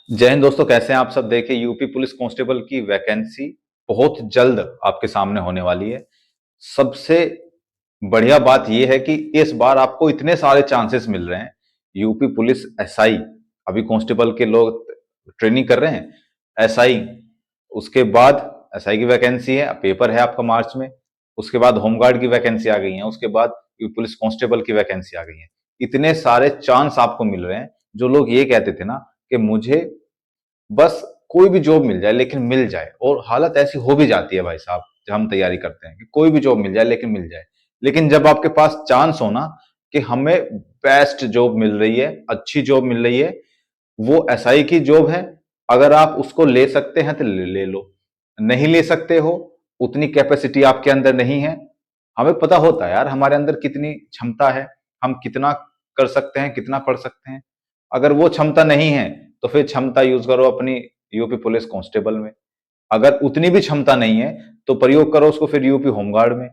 जय हिंद दोस्तों, कैसे हैं आप सब। देखिए, यूपी पुलिस कांस्टेबल की वैकेंसी बहुत जल्द आपके सामने होने वाली है। सबसे बढ़िया बात यह है कि इस बार आपको इतने सारे चांसेस मिल रहे हैं। यूपी पुलिस एसआई, अभी कांस्टेबल के लोग ट्रेनिंग कर रहे हैं। एसआई, उसके बाद एसआई की वैकेंसी है, पेपर है आपका मार्च में। उसके बाद होमगार्ड की वैकेंसी आ गई है। उसके बाद यूपी पुलिस कांस्टेबल की वैकेंसी आ गई है। इतने सारे चांस आपको मिल रहे हैं। जो लोग ये कहते थे ना कि मुझे बस कोई भी जॉब मिल जाए लेकिन मिल जाए, और हालत ऐसी हो भी जाती है भाई साहब जब हम तैयारी करते हैं कि कोई भी जॉब मिल जाए लेकिन मिल जाए। लेकिन जब आपके पास चांस हो ना कि हमें बेस्ट जॉब मिल रही है, अच्छी जॉब मिल रही है, वो एसआई की जॉब है, अगर आप उसको ले सकते हैं तो ले लो। नहीं ले सकते हो, उतनी कैपेसिटी आपके अंदर नहीं है। हमें पता होता है यार हमारे अंदर कितनी क्षमता है, हम कितना कर सकते हैं, कितना पढ़ सकते हैं। अगर वो क्षमता नहीं है तो फिर क्षमता यूज करो अपनी यूपी पुलिस कांस्टेबल में। अगर उतनी भी क्षमता नहीं है तो प्रयोग करो उसको फिर यूपी होमगार्ड में।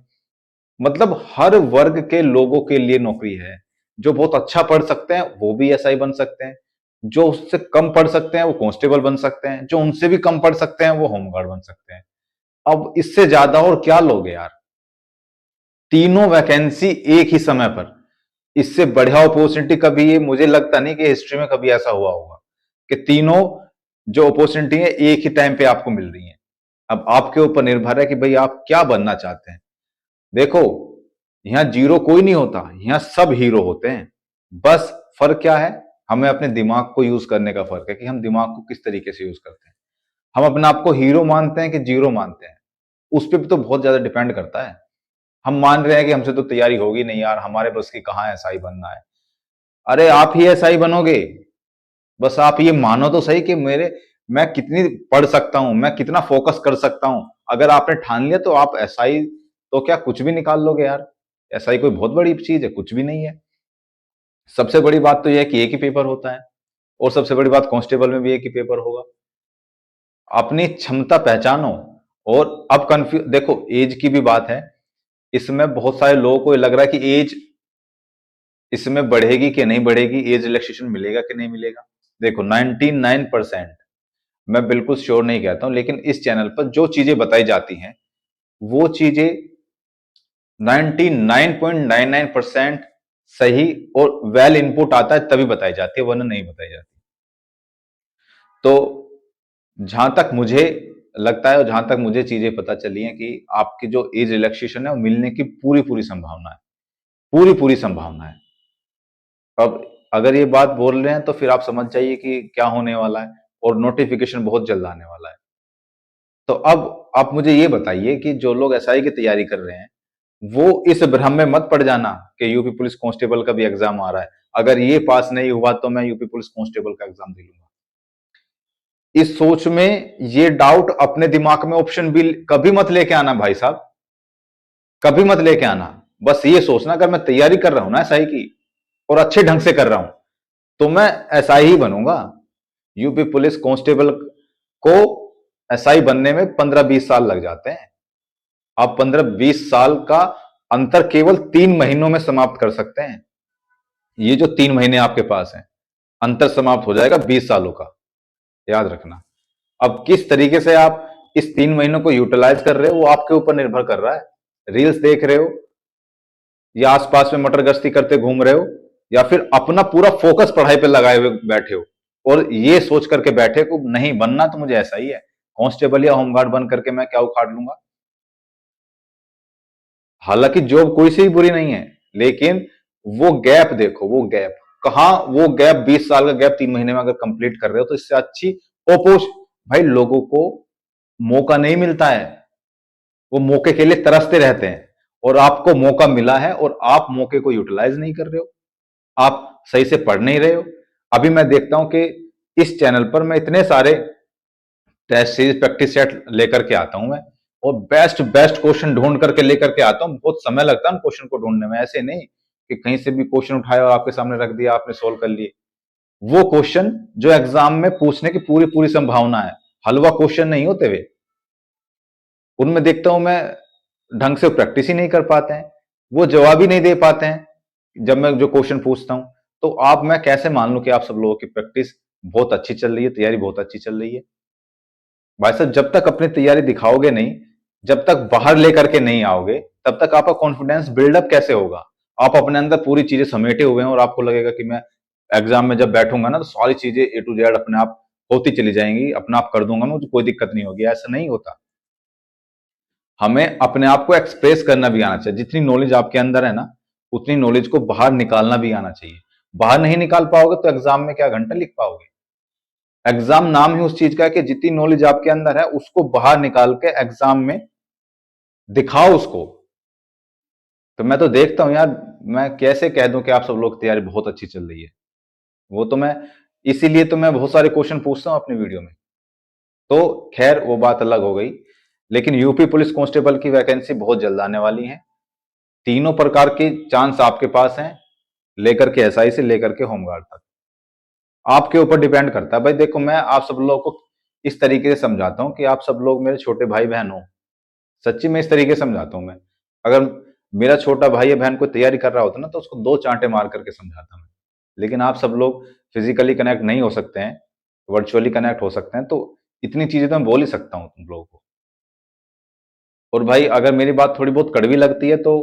मतलब हर वर्ग के लोगों के लिए नौकरी है। जो बहुत अच्छा पढ़ सकते हैं वो भी एसआई बन सकते हैं, जो उससे कम पढ़ सकते हैं वो कांस्टेबल बन सकते हैं, जो उनसे भी कम पढ़ सकते हैं वो होमगार्ड बन सकते हैं। अब इससे ज्यादा और क्या लोगे यार। तीनों वैकेंसी एक ही समय पर, इससे बढ़िया अपॉर्चुनिटी कभी, ये मुझे लगता नहीं कि हिस्ट्री में कभी ऐसा हुआ होगा कि तीनों जो अपॉर्चुनिटी है एक ही टाइम पे आपको मिल रही है। अब आपके ऊपर निर्भर है कि भाई आप क्या बनना चाहते हैं। देखो, यहां जीरो कोई नहीं होता, यहां सब हीरो होते हैं। बस फर्क क्या है, हमें अपने दिमाग को यूज करने का फर्क है कि हम दिमाग को किस तरीके से यूज करते हैं। हम अपने आप को हीरो मानते हैं कि जीरो मानते हैं, उस पर भी तो बहुत ज्यादा डिपेंड करता है। हम मान रहे हैं कि हमसे तो तैयारी होगी नहीं यार, हमारे बस की कहाँ एसआई बनना है। अरे आप ही एसआई बनोगे। बस आप ये मानो तो सही कि मेरे मैं कितनी पढ़ सकता हूं, मैं कितना फोकस कर सकता हूं। अगर आपने ठान लिया तो आप एसआई तो क्या कुछ भी निकाल लोगे यार। एसआई कोई बहुत बड़ी चीज है? कुछ भी नहीं है। सबसे बड़ी बात तो यह है कि एक ही पेपर होता है, और सबसे बड़ी बात कांस्टेबल में भी एक ही पेपर होगा। अपनी क्षमता पहचानो। और अब कंफ्यूज देखो, एज की भी बात है। इसमें बहुत सारे लोगों को ये लग रहा है कि एज इसमें बढ़ेगी कि नहीं बढ़ेगी, एज रिलैक्सेशन मिलेगा कि नहीं मिलेगा। देखो 99% मैं बिल्कुल श्योर नहीं कहता हूं, लेकिन इस चैनल पर जो चीजें बताई जाती हैं वो चीजें 99.99% सही और वेल इनपुट आता है तभी बताई जाती है, वरना नहीं बताई जाती। तो जहां तक मुझे लगता है और जहां तक मुझे चीजें पता चली हैं कि आपकी जो एज रिलैक्सेशन है वो मिलने की पूरी पूरी संभावना है। पूरी पूरी संभावना है। अब अगर ये बात बोल रहे हैं तो फिर आप समझ जाइए कि क्या होने वाला है, और नोटिफिकेशन बहुत जल्द आने वाला है। तो अब आप मुझे ये बताइए कि जो लोग एसआई की तैयारी कर रहे हैं वो इस भ्रम में मत पड़ जाना कि यूपी पुलिस कांस्टेबल का भी एग्जाम आ रहा है, अगर ये पास नहीं हुआ तो मैं यूपी पुलिस कांस्टेबल का एग्जाम दे लूंगा। इस सोच में ये डाउट अपने दिमाग में ऑप्शन बी कभी मत लेके आना भाई साहब, कभी मत लेके आना। बस ये सोचना अगर मैं तैयारी कर रहा हूं ना एसआई की, और अच्छे ढंग से कर रहा हूं, तो मैं एसआई ही बनूंगा। यूपी पुलिस कांस्टेबल को एसआई बनने में 15-20 साल लग जाते हैं। आप 15-20 साल का अंतर केवल 3 महीनों में समाप्त कर सकते हैं। ये जो 3 महीने आपके पास हैं, अंतर समाप्त हो जाएगा 20 सालों का, याद रखना। अब किस तरीके से आप इस 3 महीनों को यूटिलाइज कर रहे हो वो आपके ऊपर निर्भर कर रहा है। रील्स देख रहे हो, या आसपास में मटर गश्ती करते घूम रहे हो, या फिर अपना पूरा फोकस पढ़ाई पे लगाए हुए बैठे हो, और ये सोच करके बैठे को नहीं बनना तो मुझे ऐसा ही है, कांस्टेबल या होमगार्ड बन करके मैं क्या उखाड़ लूंगा। हालांकि जॉब कोई सी भी बुरी नहीं है, लेकिन वो गैप देखो, वो गैप कहाँ, वो गैप 20 साल का गैप 3 महीने में अगर कंप्लीट कर रहे हो तो इससे अच्छी ओपोज। भाई लोगों को मौका नहीं मिलता है, वो मौके के लिए तरसते रहते हैं, और आपको मौका मिला है और आप मौके को यूटिलाइज नहीं कर रहे हो, आप सही से पढ़ नहीं रहे हो। अभी मैं देखता हूं कि इस चैनल पर मैं इतने सारे टेस्ट सीरीज प्रैक्टिस सेट लेकर के आता हूं मैं, और बेस्ट बेस्ट क्वेश्चन ढूंढ करके लेकर के आता हूं। बहुत समय लगता है क्वेश्चन को ढूंढने में, ऐसे नहीं कि कहीं से भी क्वेश्चन उठाया और आपके सामने रख दिया, आपने सोल्व कर लिए। वो क्वेश्चन जो एग्जाम में पूछने की पूरी पूरी संभावना है, हलवा क्वेश्चन नहीं होते वे, उनमें देखता हूं मैं ढंग से प्रैक्टिस ही नहीं कर पाते हैं, वो जवाब ही नहीं दे पाते हैं जब मैं जो क्वेश्चन पूछता हूं। तो आप मैं कैसे मान लूं कि आप सब लोगों की प्रैक्टिस बहुत अच्छी चल रही है, तैयारी बहुत अच्छी चल रही है। भाई साहब, जब तक अपनी तैयारी दिखाओगे नहीं, जब तक बाहर लेकर के नहीं आओगे, तब तक आपका कॉन्फिडेंस बिल्डअप कैसे होगा? आप अपने अंदर पूरी चीजें समेटे हुए हैं और आपको लगेगा कि मैं एग्जाम में जब बैठूंगा ना तो सारी चीजें ए टू जेड अपने आप होती चली जाएंगी, अपने आप कर दूंगा, मुझे कोई दिक्कत नहीं होगी। ऐसा नहीं होता। हमें अपने आप को एक्सप्रेस करना भी आना चाहिए। जितनी नॉलेज आपके अंदर है ना, उतनी नॉलेज को बाहर निकालना भी आना चाहिए। बाहर नहीं निकाल पाओगे तो एग्जाम में क्या घंटा लिख पाओगे? एग्जाम नाम ही उस चीज का है कि जितनी नॉलेज आपके अंदर है उसको बाहर निकाल के एग्जाम में दिखाओ उसको। तो मैं तो देखता हूं यार, मैं कैसे कह दूं कि आप सब लोग तैयारी बहुत अच्छी चल रही है। वो तो मैं इसीलिए तो मैं बहुत सारे क्वेश्चन पूछता हूं अपनी वीडियो में। तो खैर वो बात अलग हो गई। लेकिन यूपी पुलिस कांस्टेबल की वैकेंसी बहुत जल्द आने वाली है। तीनों प्रकार के चांस आपके पास हैं, लेकर के एसआई से लेकर के होमगार्ड तक। आपके ऊपर डिपेंड करता है। भाई देखो, मैं आप सब लोगों को इस तरीके से समझाता हूं कि आप सब लोग मेरे छोटे भाई बहन हो। सच्ची में इस तरीके से समझाता हूं मैं। अगर मेरा छोटा भाई या बहन कोई तैयारी कर रहा होता ना तो उसको दो चांटे मार करके समझाता मैं। लेकिन आप सब लोग फिजिकली कनेक्ट नहीं हो सकते हैं, वर्चुअली कनेक्ट हो सकते हैं, तो इतनी चीजें तो मैं बोल ही सकता हूं तुम लोगों को। और भाई अगर मेरी बात थोड़ी बहुत कड़वी लगती है तो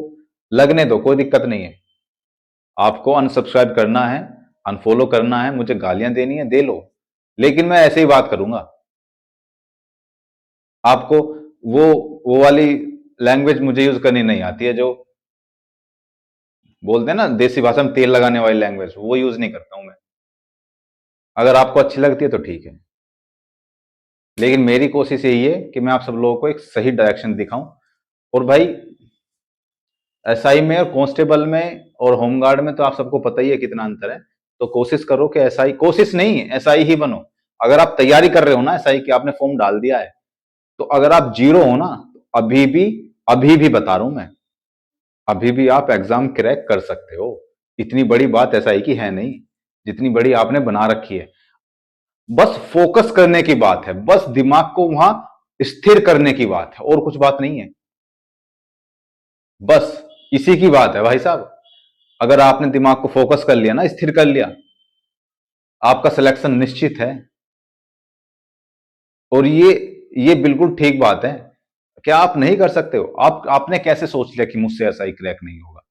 लगने दो, कोई दिक्कत नहीं है। आपको अनसब्सक्राइब करना है, अनफॉलो करना है, मुझे गालियां देनी है दे लो, लेकिन मैं ऐसे ही बात करूंगा। आपको वो वाली लैंग्वेज मुझे यूज करनी नहीं आती है, जो बोलते हैं ना देसी भाषा में तेल लगाने वाली लैंग्वेज, वो यूज नहीं करता हूं मैं। अगर आपको अच्छी लगती है तो ठीक है, लेकिन मेरी कोशिश यही है कि मैं आप सब लोगों को एक सही डायरेक्शन दिखाऊं। और भाई एसआई में और कांस्टेबल में और होमगार्ड में तो आप सबको पता ही है कितना अंतर है। तो कोशिश करो कि एसआई, कोशिश नहीं एसआई ही बनो। अगर आप तैयारी कर रहे हो ना एसआई की, आपने फॉर्म डाल दिया है, तो अगर आप जीरो हो ना, तो अभी भी बता रहा हूं मैं, अभी भी आप एग्जाम क्रैक कर सकते हो। इतनी बड़ी बात एसआई की है नहीं जितनी बड़ी आपने बना रखी है। बस फोकस करने की बात है, बस दिमाग को वहां स्थिर करने की बात है, और कुछ बात नहीं है। बस इसी की बात है भाई साहब। अगर आपने दिमाग को फोकस कर लिया ना, स्थिर कर लिया, आपका सिलेक्शन निश्चित है। और ये बिल्कुल ठीक बात है। क्या आप नहीं कर सकते हो? आपने कैसे सोच लिया कि मुझसे ऐसा ही क्रैक नहीं होगा?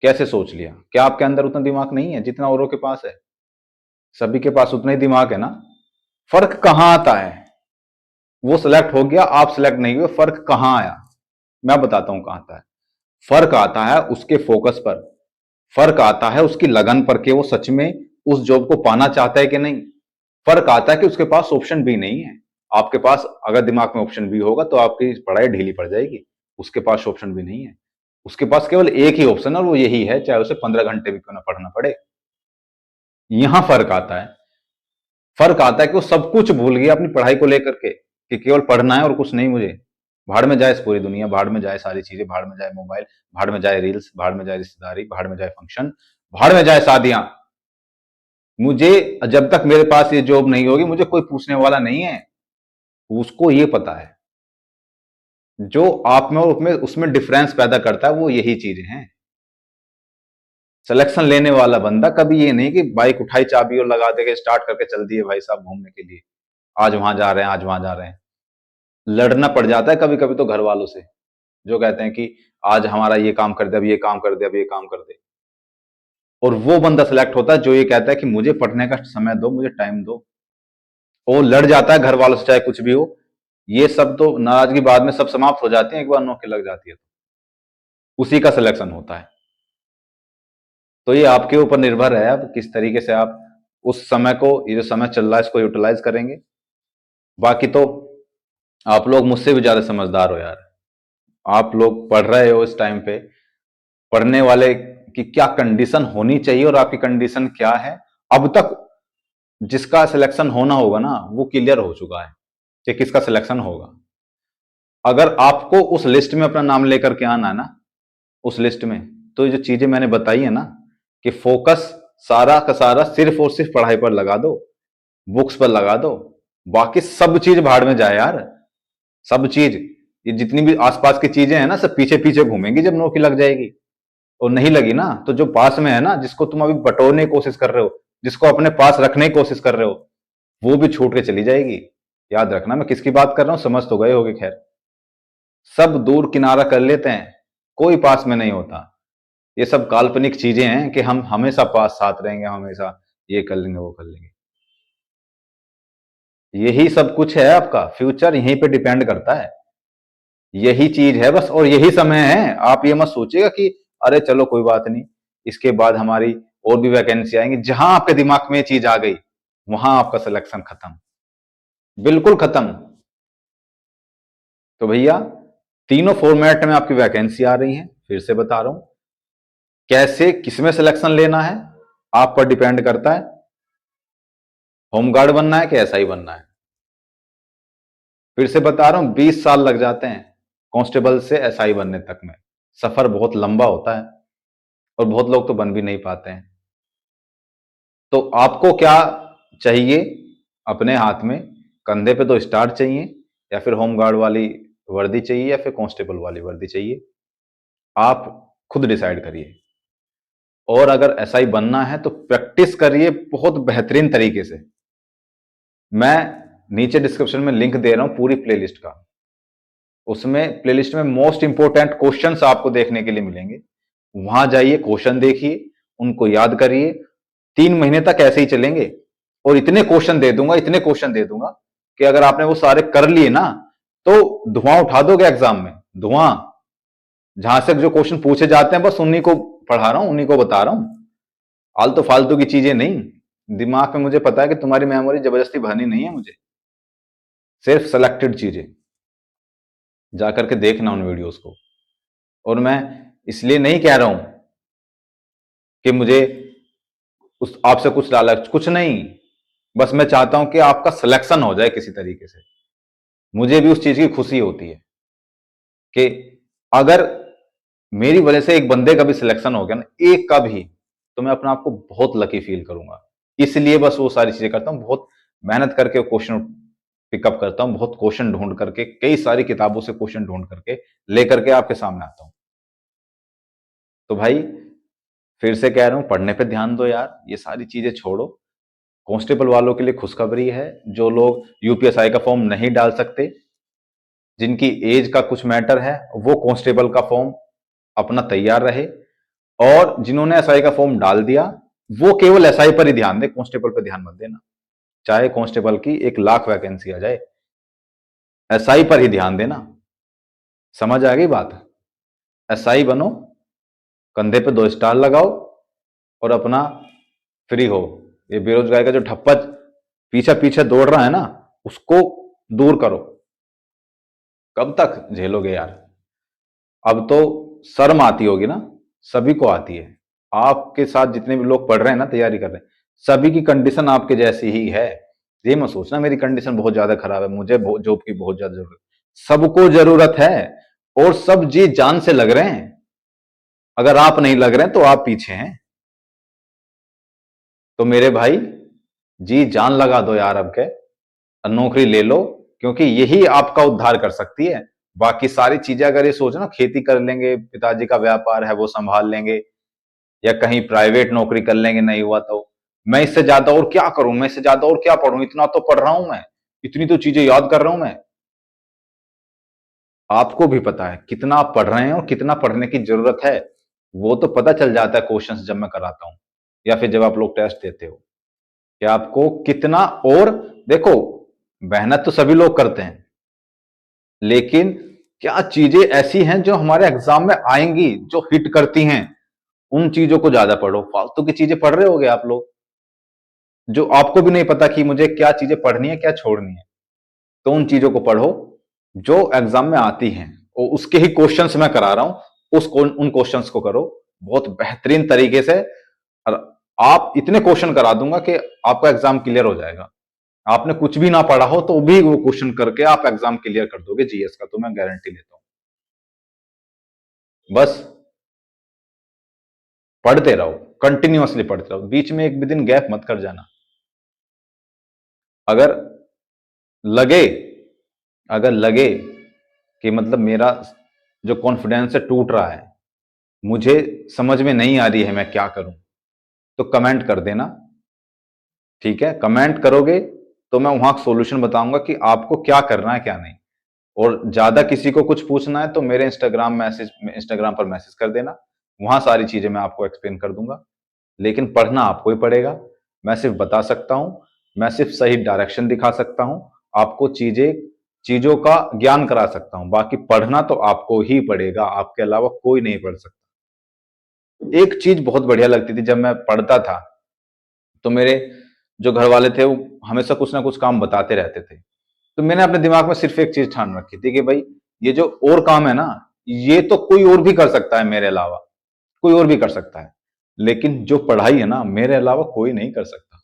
कैसे सोच लिया? क्या आपके अंदर उतना दिमाग नहीं है जितना औरों के पास है? सभी के पास उतना ही दिमाग है ना। फर्क कहां आता है? वो सिलेक्ट हो गया, आप सिलेक्ट नहीं हुए, फर्क कहां आया? मैं बताता हूं कहां आता है। फर्क आता है उसके फोकस पर, फर्क आता है उसकी लगन पर कि वो सच में उस जॉब को पाना चाहता है कि नहीं। फर्क आता है कि उसके पास ऑप्शन बी नहीं है। आपके पास अगर दिमाग में ऑप्शन बी होगा तो आपकी पढ़ाई ढीली पड़ जाएगी। उसके पास ऑप्शन बी नहीं है। उसके पास केवल एक ही ऑप्शन है और वो यही है, चाहे उसे 15 घंटे भी क्यों ना पढ़ना पड़े। यहां फर्क आता है। फर्क आता है कि वो सब कुछ भूल गया अपनी पढ़ाई को लेकर के, कि केवल पढ़ना है और कुछ नहीं मुझे। भाड़ में जाए इस पूरी दुनिया, भाड़ में जाए सारी चीजें, भाड़ में जाए मोबाइल, भाड़ में जाए रील्स, भाड़ में जाए रिश्तेदारी, भाड़ में जाए फंक्शन, भाड़ में जाए शादियां। मुझे जब तक मेरे पास ये जॉब नहीं होगी मुझे कोई पूछने वाला नहीं है। उसको ये पता है। जो आप में और उसमें डिफरेंस पैदा करता है वो यही चीजें हैं। सिलेक्शन लेने वाला बंदा कभी ये नहीं कि बाइक उठाई, चाबी और लगा देके स्टार्ट करके चल दिए भाई साहब घूमने के लिए, आज वहां जा रहे हैं, आज वहां जा रहे हैं। लड़ना पड़ जाता है कभी कभी तो घर वालों से, जो कहते हैं कि आज हमारा ये काम कर दे, अब ये काम कर दे, अब ये काम कर दे। और वो बंदा सिलेक्ट होता है जो ये कहता है कि मुझे पढ़ने का समय दो, मुझे टाइम दो। वो लड़ जाता है घर वालों से, चाहे कुछ भी हो। ये सब तो नाराजगी बाद में सब समाप्त हो जाती है, एक बार नौकरी लग जाती है तो उसी का सिलेक्शन होता है। तो ये आपके ऊपर निर्भर है अब किस तरीके से आप उस समय को, ये जो समय चल रहा है, इसको यूटिलाइज करेंगे। बाकी तो आप लोग मुझसे भी ज्यादा समझदार हो यार। आप लोग पढ़ रहे हो इस टाइम पे, पढ़ने वाले की क्या कंडीशन होनी चाहिए और आपकी कंडीशन क्या है, अब तक जिसका सिलेक्शन होना होगा ना वो क्लियर हो चुका है कि किसका सिलेक्शन होगा। अगर आपको उस लिस्ट में अपना नाम लेकर के आना है ना, उस लिस्ट में, तो ये जो चीजें मैंने बताई है ना, कि फोकस सारा का सारा सिर्फ और सिर्फ पढ़ाई पर लगा दो, बुक्स पर लगा दो, बाकी सब चीज भाड़ में जाए यार। सब चीज, ये जितनी भी आसपास की चीजें हैं ना, सब पीछे पीछे घूमेंगी जब नौकरी लग जाएगी। और नहीं लगी ना तो जो पास में है ना, जिसको तुम अभी बटोरने की कोशिश कर रहे हो, जिसको अपने पास रखने की कोशिश कर रहे हो, वो भी छूट के चली जाएगी। याद रखना मैं किसकी बात कर रहा हूं, समझ तो गए होगे। खैर, सब दूर किनारा कर लेते हैं, कोई पास में नहीं होता। ये सब काल्पनिक चीजें हैं कि हम हमेशा पास साथ रहेंगे, हमेशा ये कर लेंगे वो कर लेंगे। यही सब कुछ है, आपका फ्यूचर यहीं पे डिपेंड करता है। यही चीज है बस, और यही समय है। आप ये मत सोचिएगा कि अरे चलो कोई बात नहीं, इसके बाद हमारी और भी वैकेंसी आएंगी। जहां आपके दिमाग में ये चीज आ गई, वहां आपका सिलेक्शन खत्म, बिल्कुल खत्म। तो भैया, तीनों फॉर्मेट में आपकी वैकेंसी आ रही है। फिर से बता रहा हूं, कैसे किसमें सिलेक्शन लेना है आप पर डिपेंड करता है। होमगार्ड बनना है कि एसआई बनना है। फिर से बता रहा हूं, 20 साल लग जाते हैं कांस्टेबल से एसआई बनने तक में। सफर बहुत लंबा होता है, और बहुत लोग तो बन भी नहीं पाते हैं। तो आपको क्या चाहिए अपने हाथ में? कंधे पे तो स्टार चाहिए, या फिर होमगार्ड वाली वर्दी चाहिए, या फिर कांस्टेबल वाली वर्दी चाहिए? आप खुद डिसाइड करिए। और अगर एसआई बनना है तो प्रैक्टिस करिए बहुत बेहतरीन तरीके से। मैं नीचे डिस्क्रिप्शन में लिंक दे रहा हूं पूरी प्लेलिस्ट का। उसमें प्लेलिस्ट में मोस्ट इंपोर्टेंट क्वेश्चंस आपको देखने के लिए मिलेंगे। वहां जाइए, क्वेश्चन देखिए, उनको याद करिए। 3 महीने तक ऐसे ही चलेंगे, और इतने क्वेश्चन दे दूंगा, इतने क्वेश्चन दे दूंगा कि अगर आपने वो सारे कर लिए ना, तो धुआं उठा दोगे एग्जाम में। धुआं, जहां से जो क्वेश्चन पूछे जाते हैं बस उन्हीं को पढ़ा रहा हूं, उन्हीं को बता रहा हूं। आलतू फालतू की चीजें नहीं। दिमाग में मुझे पता है कि तुम्हारी मेमोरी जबरदस्ती भरनी नहीं है मुझे, सिर्फ सेलेक्टेड चीजें। जाकर के देखना उन वीडियोस को। और मैं इसलिए नहीं कह रहा हूं कि मुझे उस आपसे कुछ लालच, कुछ नहीं। बस मैं चाहता हूं कि आपका सिलेक्शन हो जाए किसी तरीके से। मुझे भी उस चीज की खुशी होती है कि अगर मेरी वजह से एक बंदे का भी सिलेक्शन हो गया ना, एक का भी, तो मैं अपने आप को बहुत लकी फील करूंगा। इसलिए बस वो सारी चीजें करता हूं, बहुत मेहनत करके क्वेश्चन पिकअप करता हूं, बहुत क्वेश्चन ढूंढ करके, कई सारी किताबों से क्वेश्चन ढूंढ करके लेकर के आपके सामने आता हूं। तो भाई, फिर से कह रहा हूं, पढ़ने पे ध्यान दो यार, ये सारी चीजें छोड़ो। कांस्टेबल वालों के लिए खुशखबरी है, जो लोग यूपीएसआई का फॉर्म नहीं डाल सकते, जिनकी एज का कुछ मैटर है, वो कांस्टेबल का फॉर्म अपना तैयार रहे। और जिन्होंने एसआई का फॉर्म डाल दिया, वो केवल एसआई पर ही ध्यान दे, कांस्टेबल पर ध्यान मत देना। चाहे कांस्टेबल की 1 लाख वैकेंसी आ जाए, एसआई पर ही ध्यान देना। समझ आ गई बात? एसआई बनो, कंधे पे 2 स्टार लगाओ, और अपना फ्री हो। ये बेरोजगारी का जो ठप्पा पीछे पीछे दौड़ रहा है ना, उसको दूर करो। कब तक झेलोगे यार? अब तो शर्म आती होगी ना, सभी को आती है। आपके साथ जितने भी लोग पढ़ रहे हैं ना, तैयारी कर रहे हैं, सभी की कंडीशन आपके जैसी ही है। ये मत सोचना मेरी कंडीशन बहुत ज्यादा खराब है, मुझे जॉब की बहुत ज्यादा जरूरत। सबको जरूरत है, और सब जी जान से लग रहे हैं। अगर आप नहीं लग रहे हैं तो आप पीछे हैं। तो मेरे भाई, जी जान लगा दो यार अब के, नौकरी ले लो, क्योंकि यही आपका उद्धार कर सकती है। बाकी सारी चीजें अगर ये सोचो ना, खेती कर लेंगे, पिताजी का व्यापार है वो संभाल लेंगे, या कहीं प्राइवेट नौकरी कर लेंगे, नहीं हुआ तो मैं इससे ज्यादा और क्या करूं, मैं इससे ज्यादा और क्या पढ़ूं, इतना तो पढ़ रहा हूं मैं, इतनी तो चीजें याद कर रहा हूं मैं। आपको भी पता है कितना आप पढ़ रहे हैं और कितना पढ़ने की जरूरत है। वो तो पता चल जाता है क्वेश्चंस जब मैं कराता हूं, या फिर जब आप लोग टेस्ट देते हो, कि आपको कितना। और देखो, मेहनत तो सभी लोग करते हैं, लेकिन क्या चीजें ऐसी हैं जो हमारे एग्जाम में आएंगी, जो हिट करती हैं, उन चीजों को ज्यादा पढ़ो। फालतू की चीजें पढ़ रहे होगे आप लोग, जो आपको भी नहीं पता कि मुझे क्या चीजें पढ़नी है, क्या छोड़नी है। तो उन चीजों को पढ़ो जो एग्जाम में आती हैं, और उसके ही क्वेश्चंस मैं करा रहा हूं, उन क्वेश्चंस को करो बहुत बेहतरीन तरीके से। और आप इतने क्वेश्चन करा दूंगा कि आपका एग्जाम क्लियर हो जाएगा। आपने कुछ भी ना पढ़ा हो तो भी वो क्वेश्चन करके आप एग्जाम क्लियर कर दोगे जीएस का, तो मैं गारंटी लेता हूं। बस पढ़ते रहो, कंटिन्यूअसली पढ़ते रहो, बीच में एक भी दिन गैप मत कर जाना। अगर लगे अगर लगे कि मतलब मेरा जो कॉन्फिडेंस है टूट रहा है, मुझे समझ में नहीं आ रही है मैं क्या करूं, तो कमेंट कर देना। ठीक है, कमेंट करोगे तो मैं वहां सॉल्यूशन बताऊंगा कि आपको क्या करना है क्या नहीं। और ज्यादा किसी को कुछ पूछना है तो मेरे इंस्टाग्राम पर मैसेज कर देना, वहां सारी चीजें मैं आपको एक्सप्लेन कर दूंगा। लेकिन पढ़ना आपको ही पड़ेगा। मैं सिर्फ बता सकता हूं, मैं सिर्फ सही डायरेक्शन दिखा सकता हूं, आपको चीजों का ज्ञान करा सकता हूं, बाकी पढ़ना तो आपको ही पड़ेगा, आपके अलावा कोई नहीं पढ़ सकता। एक चीज बहुत बढ़िया लगती थी जब मैं पढ़ता था, तो मेरे जो घर वाले थे वो हमेशा कुछ ना कुछ काम बताते रहते थे। तो मैंने अपने दिमाग में सिर्फ एक चीज ठान रखी थी कि भाई ये जो और काम है ना, ये तो कोई और भी कर सकता है मेरे अलावा, कोई और भी कर सकता है। लेकिन जो पढ़ाई है ना, मेरे अलावा कोई नहीं कर सकता,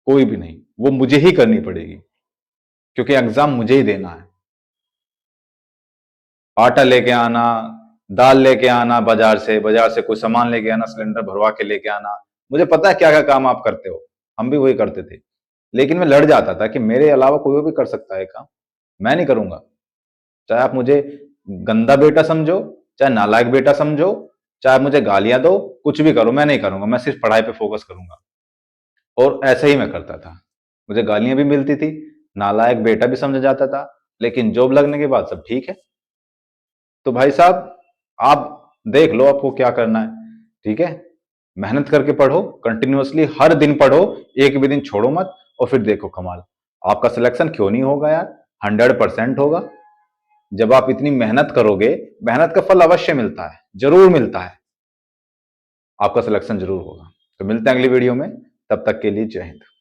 कोई भी नहीं, वो मुझे ही करनी पड़ेगी, क्योंकि एग्जाम मुझे ही देना है। आटा लेके आना, दाल लेके आना बाजार से कोई सामान लेके आना, सिलेंडर भरवा के लेके आना, मुझे पता है क्या क्या काम आप करते हो, हम भी वही करते थे। लेकिन मैं लड़ जाता था कि मेरे अलावा कोई और भी कर सकता है काम, मैं नहीं करूंगा। चाहे आप मुझे गंदा बेटा समझो, चाहे नालायक बेटा समझो, चाहे मुझे गालियां दो, कुछ भी करो, मैं नहीं करूंगा, मैं सिर्फ पढ़ाई पे फोकस करूंगा। और ऐसे ही मैं करता था। मुझे गालियां भी मिलती थी, नालायक बेटा भी समझा जाता था, लेकिन जॉब लगने के बाद सब ठीक है। तो भाई साहब, आप देख लो आपको क्या करना है, ठीक है। मेहनत करके पढ़ो, कंटिन्यूअसली हर दिन पढ़ो, एक भी दिन छोड़ो मत, और फिर देखो कमाल। आपका सिलेक्शन क्यों नहीं होगा यार, 100% होगा। जब आप इतनी मेहनत करोगे, मेहनत का फल अवश्य मिलता है, जरूर मिलता है, आपका सिलेक्शन जरूर होगा। तो मिलते हैं अगली वीडियो में, तब तक के लिए जय हिंद।